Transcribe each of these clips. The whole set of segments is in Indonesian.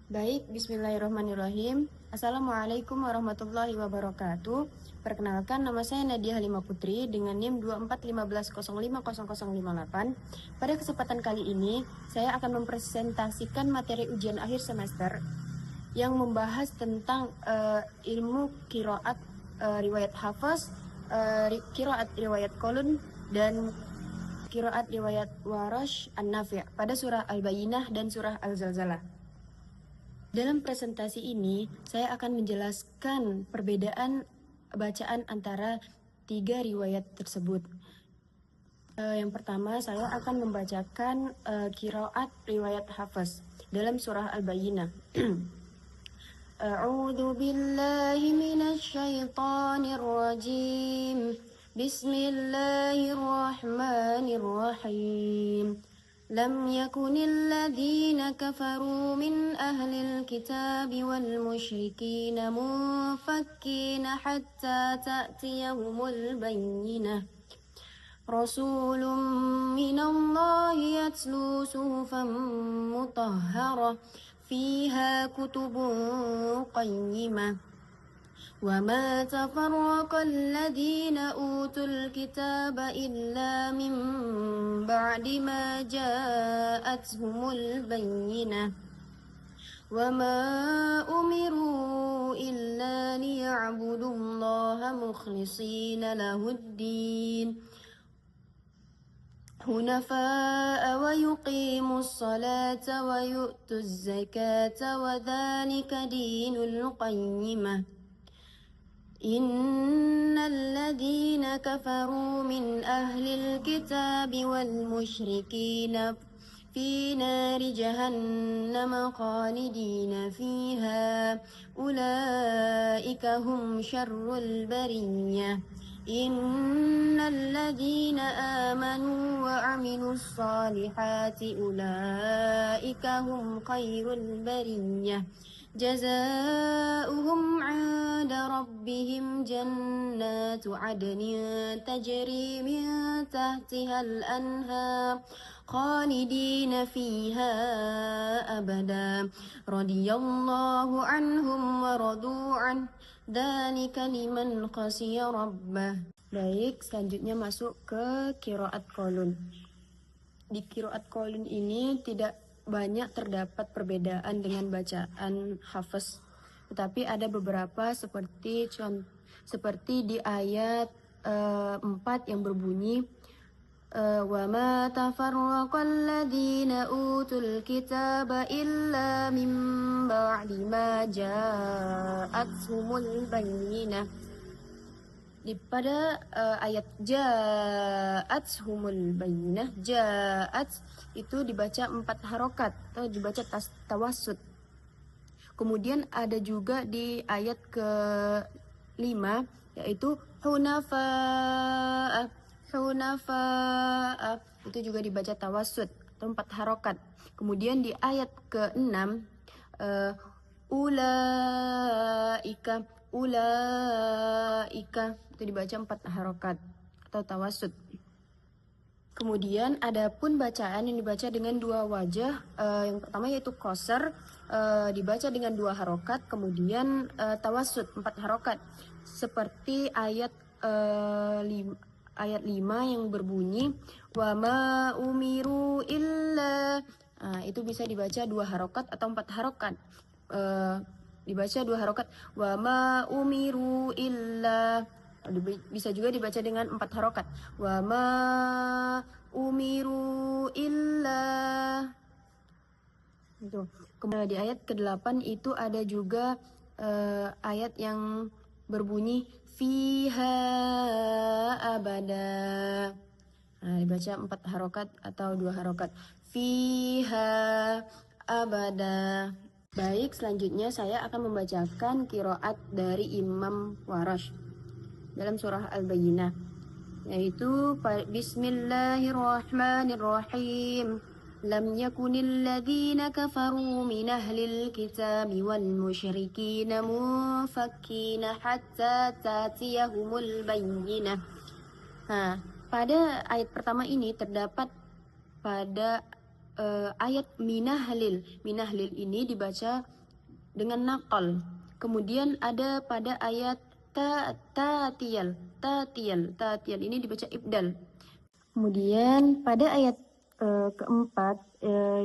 Baik, bismillahirrahmanirrahim. Assalamualaikum warahmatullahi wabarakatuh. Perkenalkan, nama saya Nadia Halimah Putri dengan NIM 2415050058. Pada kesempatan kali ini, saya akan mempresentasikan materi ujian akhir semester yang membahas tentang ilmu qiraat riwayat Hafaz, qiraat riwayat Qalun, dan qiraat riwayat Warash An-Nafi' pada surah Al-Bayyinah dan surah Al-Zalzalah. Dalam presentasi ini, saya akan menjelaskan perbedaan bacaan antara tiga riwayat tersebut. Yang pertama, saya akan membacakan qiraat riwayat Hafaz dalam surah Al-Bayyinah. A'udzu billahi minasy syaithanir rajim. Bismillahirrahmanirrahim. لم يكن الذين كفروا من أهل الكتاب والمشركين منفكين حتى تأتيهم البينة رسول من الله يتلو صحفا مطهرة فيها كتب قيمة وما تفرق الذين أوتوا الكتاب إلا من بعد ما جاءتهم البينة وما أمروا إلا ليعبدوا الله مخلصين له الدين حنفاء ويقيموا الصلاة ويؤتوا الزكاة وذلك دين القيمة إن الذين كفروا من أهل الكتاب والمشركين في نار جهنم خالدين فيها أولئك هم شر البرية إن الذين آمنوا وعملوا الصالحات أولئك هم خير البرية جزاؤهم عند ربهم جنات عدن تجري من تحتها الأنهار خالدين فيها أبدا رضي الله عنهم ورضوا عنه ذلك liman khashiya rabbah. Baik, selanjutnya masuk ke qiraat Qalun. Di qiraat Qalun ini tidak banyak terdapat perbedaan dengan bacaan Hafaz, tetapi ada beberapa seperti di ayat 4 yang berbunyi وَمَا تَفَرَّقَ الَّذِينَ أُوتُوا الْكِتَابَ إِلَّا مِنْ بَعْدِ مَا جَاءَتْهُمُ الْبَيِّنَةُ. Pada ayat ja'athumul bayyinah, ja'at itu dibaca 4 harokat atau dibaca tawassut. Kemudian ada juga di ayat ke-5 yaitu hunafa'a itu juga dibaca tawassut atau 4 harokat. Kemudian di ayat ke-6 ulaika itu dibaca 4 harokat atau tawassut. Kemudian ada pun bacaan yang dibaca dengan 2 wajah. Yang pertama yaitu qasar, dibaca dengan 2 harokat, kemudian tawassut 4 harokat. Seperti ayat 5 yang berbunyi wa ma umiru illa, itu bisa dibaca 2 harokat atau 4 harokat. Dibaca 2 harokat wa ma umiru illa, bisa juga dibaca dengan 4 harokat wa ma umiru illa itu. Kemudian di ayat ke-8 itu ada juga ayat yang berbunyi fiha abada. Dibaca 4 harokat atau 2 harokat. Fiha abada. Baik, selanjutnya saya akan membacakan qiraat dari Imam Warash dalam surah Al-Bayyinah, yaitu Bismillahirrahmanirrahim. لم يكن الذين كفروا من أهل الكتاب والمشركين منفكين حتى تأتيهم البينة. Pada ayat pertama ini terdapat pada ayat minahlil. Minahlil ini dibaca dengan naqal. Kemudian ada pada ayat tatiyal ini dibaca ibdal. Kemudian pada ayat keempat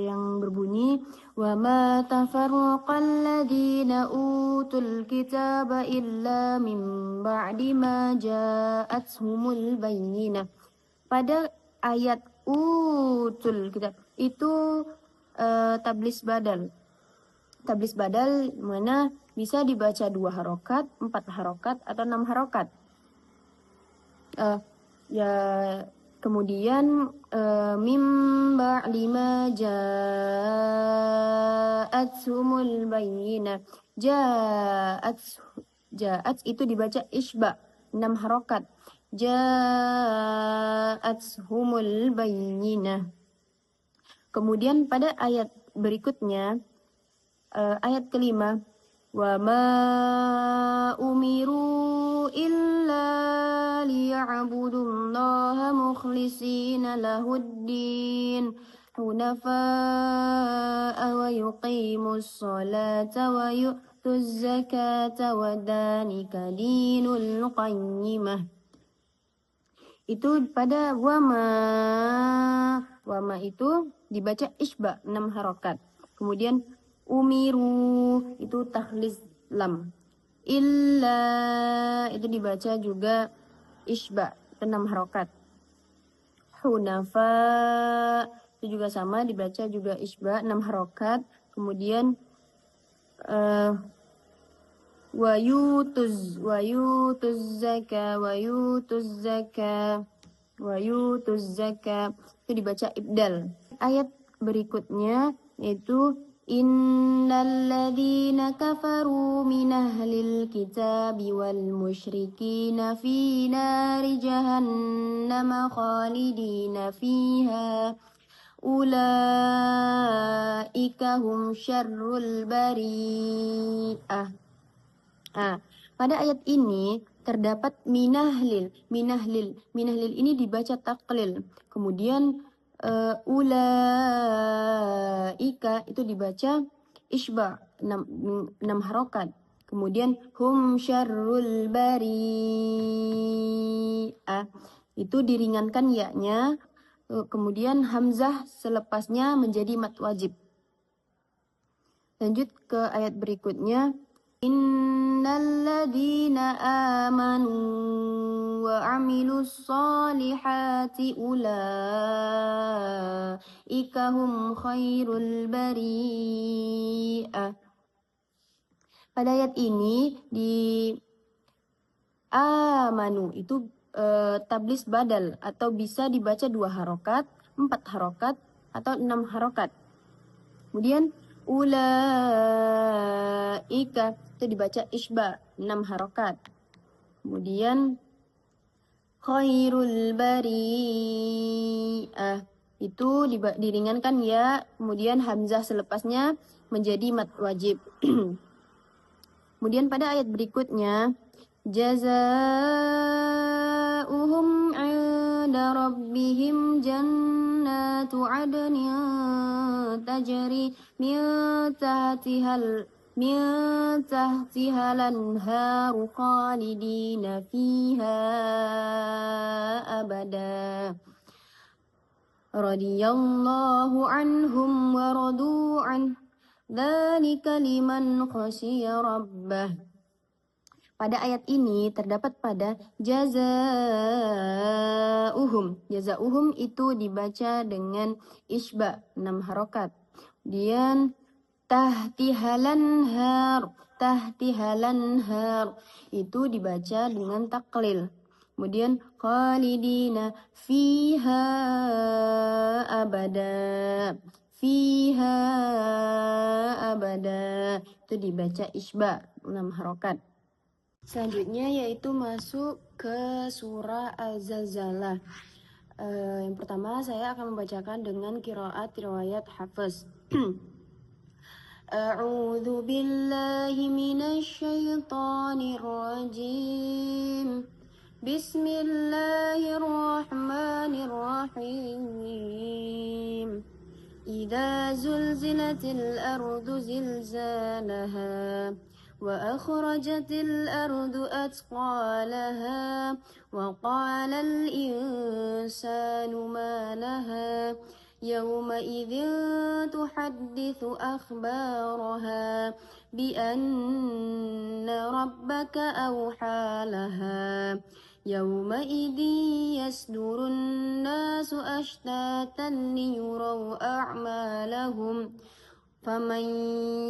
yang berbunyi wa ma tafarraqal ladzina utul kitaba illa min ba'di ma ja'atuhumul bayyinah. Pada ayat utul kitab itu tablis badal mana bisa dibaca 2 harokat, 4 harokat atau 6 harokat. Kemudian mim ba'di ma ja'atuhumul bayyinah. Ja'at itu dibaca isba 6 harokat. Ja'atuhumul bayyinah. Kemudian pada ayat berikutnya ayat kelima wa ma umiru illa liya'budullaha mukhlishina lahuddin hunafa'a wa yuqimus salata wa yu'tuz zakata wa dhalika dinul qayyimah. Itu pada wama itu dibaca isba 6 harokat. Kemudian umiru itu takhlis lam. Illa itu dibaca juga isba 6 harokat. Hunafa itu juga sama dibaca juga isba 6 harokat. Kemudian wayutuz zaka itu dibaca ibdal. Ayat berikutnya yaitu innalladzina kafaru min ahlil kitabi wal musyrikina fi nari jahannama khalidina fiha ulaika hum syarrul bari'ah. Pada ayat ini terdapat minahlil ini dibaca taklil. Kemudian ulaika itu dibaca isba 6 harokat. Kemudian hum syarrul bari'ah itu diringankan ya-nya. Kemudian hamzah selepasnya menjadi mat wajib. Lanjut ke ayat berikutnya. Innalladzina amanu wa amilus solihati ulaika hum khairul bari'ah. Pada ayat ini di amanu itu tablis badal atau bisa dibaca 2 harokat, 4 harokat atau 6 harokat. Kemudian ulaika itu dibaca isba 6 harokat. Kemudian khairul bari'ah itu diringankan ya, kemudian hamzah selepasnya menjadi mat wajib. Kemudian pada ayat berikutnya jazaa'uhum 'inda rabbihim jannatu 'adnin tajri min tahtihal anharu khalidina fiha abada radiyallahu anhum wa radu an dzalika liman khashiya rabbah. Pada ayat ini terdapat pada jazaa'uhum itu dibaca dengan isba 6 harokat. Kemudian tahtihalan har itu dibaca dengan taklil. Kemudian khalidina fiha abada itu dibaca isba 6 harokat. Selanjutnya yaitu masuk ke surah Az-Zalzalah. Yang pertama saya akan membacakan dengan qiraat riwayat Hafs. A'udzu billahi minasy syaithanir rajim. Bismillahirrahmanirrahim. إذا زلزلت الأرض زلزالها وأخرجت الأرض أثقالها وقال الإنسان ما لها يومئذ تحدث أخبارها بأن ربك أوحى لها يومئذ يصدر الناس أشتاتا ليروا أعمالهم فمن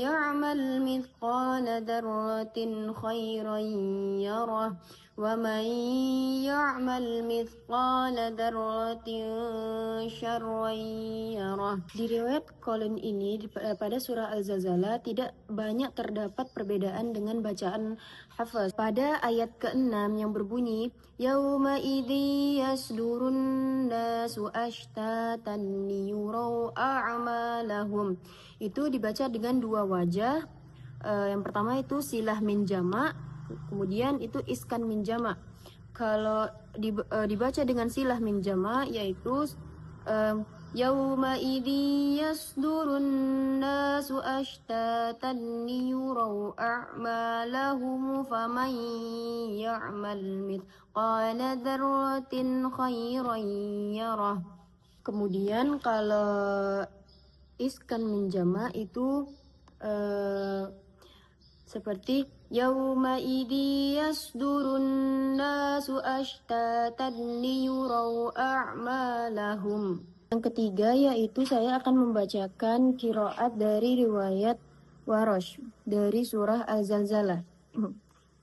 يعمل مثقال ذرة خيرا يره ومن يعمل مثقال ذرة شرا يره. Di riwayat Qalun ini pada surah Al-Zalzalah tidak banyak terdapat perbedaan dengan bacaan Hafs. Pada ayat ke-6 yang berbunyi Yauma idzi yasdurun nasu ashtatan liyurau a'malahum, itu dibaca dengan dua wajah. Yang pertama itu silah min jama', kemudian itu iskan min jama'. Kalau dibaca dengan silah min jama' yaitu yauma idzi yasdurun nasu ashtatan liyurau a'malahum faman ya'mal mithqala dzarratin khairan yarah. Kemudian kalau iskan min jama' itu seperti yauma idzi yasdurun nasu ashtatan liyurau a'malahum. Yang ketiga yaitu saya akan membacakan qiraat dari riwayat Warash dari surah Al-Zalzalah,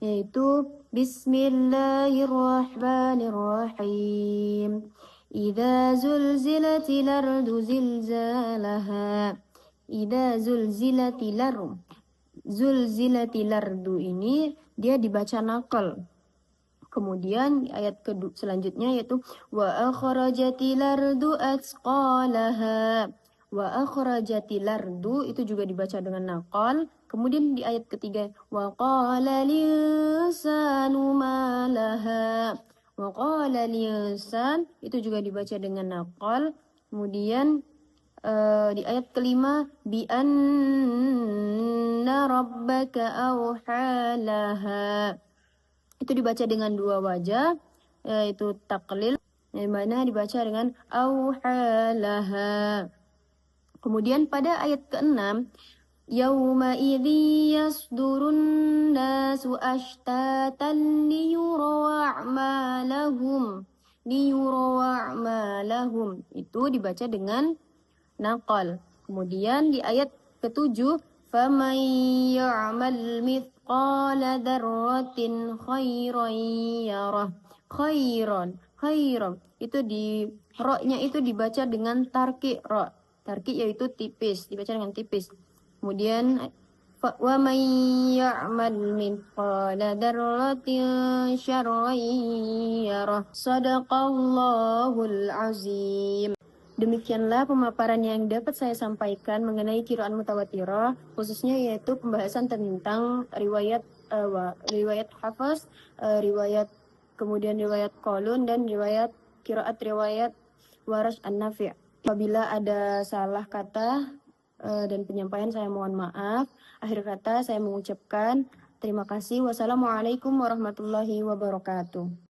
yaitu Bismillahirrahmanirrahim. Idza zulzilatil ardu zilzalaha. Idza zulzilatil ardu. Zulzilatil ardu ini dia dibaca naqal. Kemudian ayat selanjutnya yaitu wa akhrajatil ardu atsqalaha. Wa akhrajatil ardu itu juga dibaca dengan naqal. Kemudian di ayat ketiga wa qala linsanu ma laha. Wa qala linsan itu juga dibaca dengan naqal. Kemudian di ayat kelima bi anna rabbaka awhalaha, itu dibaca dengan dua wajah yaitu taklil, yang mana dibaca dengan awhalaha. Kemudian pada ayat ke-6 yauma idzi yasdurun nasu ashtatan liyurau a'malahum. Liyurau a'malahum itu dibaca dengan naqal. Kemudian di ayat ke-7 faman ya'mal mithqala dzarratin khairan yarah. Khairan itu di ra-nya itu dibaca dengan tarki ra. Tarki yaitu tipis, dibaca dengan tipis. Kemudian wa man ya'mal mithqala dzarratin syarran yarah. Shadaqallahul azim. Demikianlah pemaparan yang dapat saya sampaikan mengenai qiraat mutawatirah, khususnya yaitu pembahasan tentang riwayat Hafs, kemudian riwayat Qalun dan qiraat riwayat Warash an-Nafi'. Apabila ada salah kata dan penyampaian saya mohon maaf. Akhir kata saya mengucapkan terima kasih. Wassalamualaikum warahmatullahi wabarakatuh.